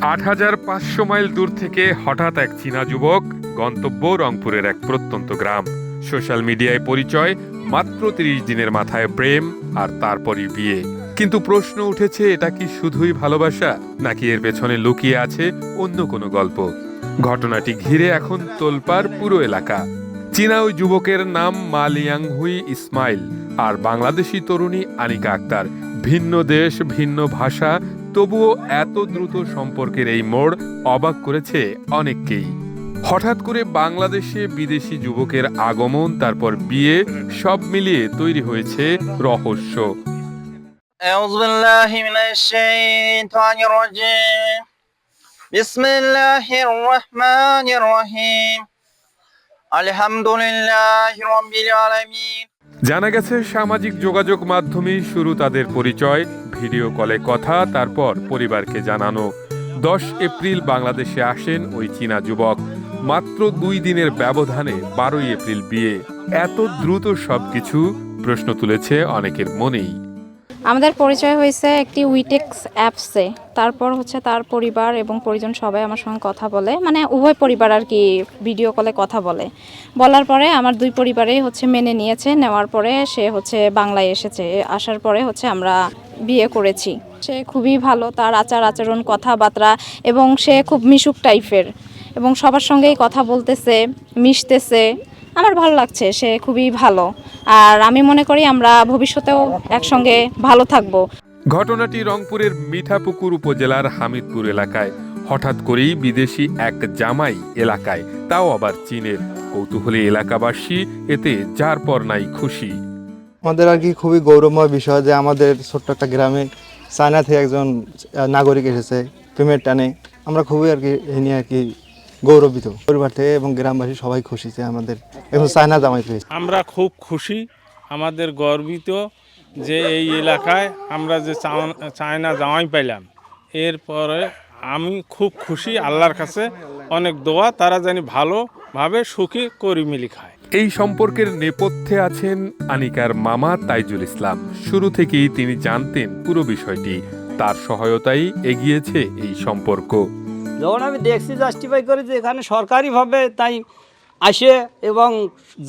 ৮৫০০ mile দূর থেকে হঠাৎ এক চীনা যুবক, গন্তব্য রংপুরের এক প্রত্যন্ত গ্রাম। সোশ্যাল মিডিয়ায় পরিচয়, মাত্র ৩০ দিনের মাথায় প্রেম, আর তারপরই বিয়ে। কিন্তু প্রশ্ন উঠেছে, এটা কি শুধুই ভালোবাসা, নাকি এর পেছনে লুকিয়ে আছে অন্য কোনো গল্প? ঘটনাটি ঘিরে এখন তোলপাড় পুরো এলাকা। চীনা ওই যুবকের নাম মা লিয়াংহুই ইসমাইল, আর বাংলাদেশি তরুণী আনিকা আক্তার। ভিন্ন দেশ, ভিন্ন ভাষা, তবুও এত দ্রুত সম্পর্কের এই মোড় অবাক করেছে অনেককেই। হঠাৎ করে বাংলাদেশে বিদেশি যুবকের আগমন, তারপর বিয়ে, সব মিলিয়ে তৈরি হয়েছে রহস্য। أعوذ بالله من الشيطان الرجيم بسم الله الرحمن الرحيم الحمد لله رب العالمين। জানা গেছে সামাজিক যোগাযোগ মাধ্যমে শুরু তাদের পরিচয়, ভিডিও কলে কথা, তারপর পরিবারকে জানানো। 10 এপ্রিল বাংলাদেশে আসেন ওই চীনা যুবক। মাত্র 2 দিনের ব্যবধানে 12 এপ্রিল বিয়ে। এত দ্রুত সবকিছু প্রশ্ন তুলেছে অনেকের মনেই। আমাদের পরিচয় হয়েছে একটি উইটেক্স অ্যাপসে। তারপর হচ্ছে তার পরিবার এবং পরিজন সবাই আমার সঙ্গে কথা বলে, মানে উভয় পরিবার আর কি ভিডিও কলে কথা বলে। বলার পরে আমার দুই পরিবারেই হচ্ছে মেনে নিয়েছে। নেওয়ার পরে সে হচ্ছে বাংলায় এসেছে। আসার পরে হচ্ছে আমরা বিয়ে করেছি। সে খুবই ভালো, তার আচার আচরণ, কথাবার্তা, এবং সে খুব মিশুক টাইপের এবং সবার সঙ্গেই কথা বলতেছে, মিশতেছে। আমার ভালো লাগছে, সে খুবই ভালো। আর আমি মনে করি আমরা ভবিষ্যতেও একসঙ্গে ভালো থাকবো। ঘটনাটি রংপুরের মিঠাপুকুর উপজেলার হামিদপুর এলাকায়। হঠাৎ করেই বিদেশি এক জামাই এলাকায়, তাও আবার চীনের। কৌতূহলী এলাকাবাসী এতে যার পর নাই খুশি। আমাদের আর কি খুবই গৌরবময় বিষয় যে আমাদের ছোট্ট একটা গ্রামে চায়না থেকে একজন নাগরিক এসেছে প্রেমের টানে। আমরা খুবই আর কি এই নিয়ে আর কি গৌরবিত, পরিবার থেকে এবং গ্রামবাসী সবাই খুশি যে আমাদের এখন চায়না জামাই পেয়েছে। আমরা খুব খুশি, আমাদের গর্বিত যে এই এলাকায় আমরা যে চায়না জামাই পাইলাম। এরপরে আমি খুব খুশি, আল্লাহর কাছে অনেক দোয়া, তারা জানি ভালোভাবে সুখী করি মিলি খায়। এই সম্পর্কের নেপথ্যে আছেন আনিকার মামা তাইজুল ইসলাম। শুরু থেকেই তিনি জানতেন পুরো বিষয়টি। তার সহায়তাই এগিয়েছে এই সম্পর্ক। যখন আমি দেখছি, জাস্টিফাই করি যে এখানে সরকারিভাবে তাই আসে এবং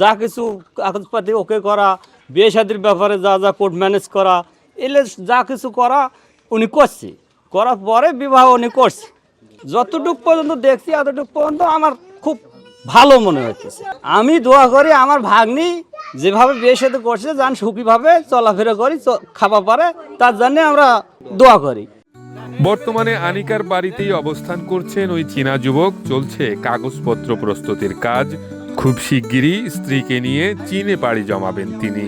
যা কিছু কাগজপাতি ওকে করা, বিয়ে শাদির ব্যাপারে যা যা কোর্ট ম্যানেজ করা, এলে যা কিছু করা উনি করছে, করার পরে বিবাহ উনি করছে। যতটুকু পর্যন্ত দেখছি এতটুকু পর্যন্ত আমার খুব ভালো মনে হচ্ছে। আমি দোয়া করি আমার ভাগ্নি যেভাবে বিয়ে শাদী করছে যান সুখীভাবে চলাফেরা করি, খাওয়া পারে, তার জন্যে আমরা দোয়া করি। বর্তমানে আনিকার বাড়িতেই অবস্থান করছেন ওই চীনা যুবক। চলছে কাগজপত্র প্রস্তুতির কাজ। খুব শিগগিরই স্ত্রীকে নিয়ে চীনে পাড়ি জমাবেন তিনি।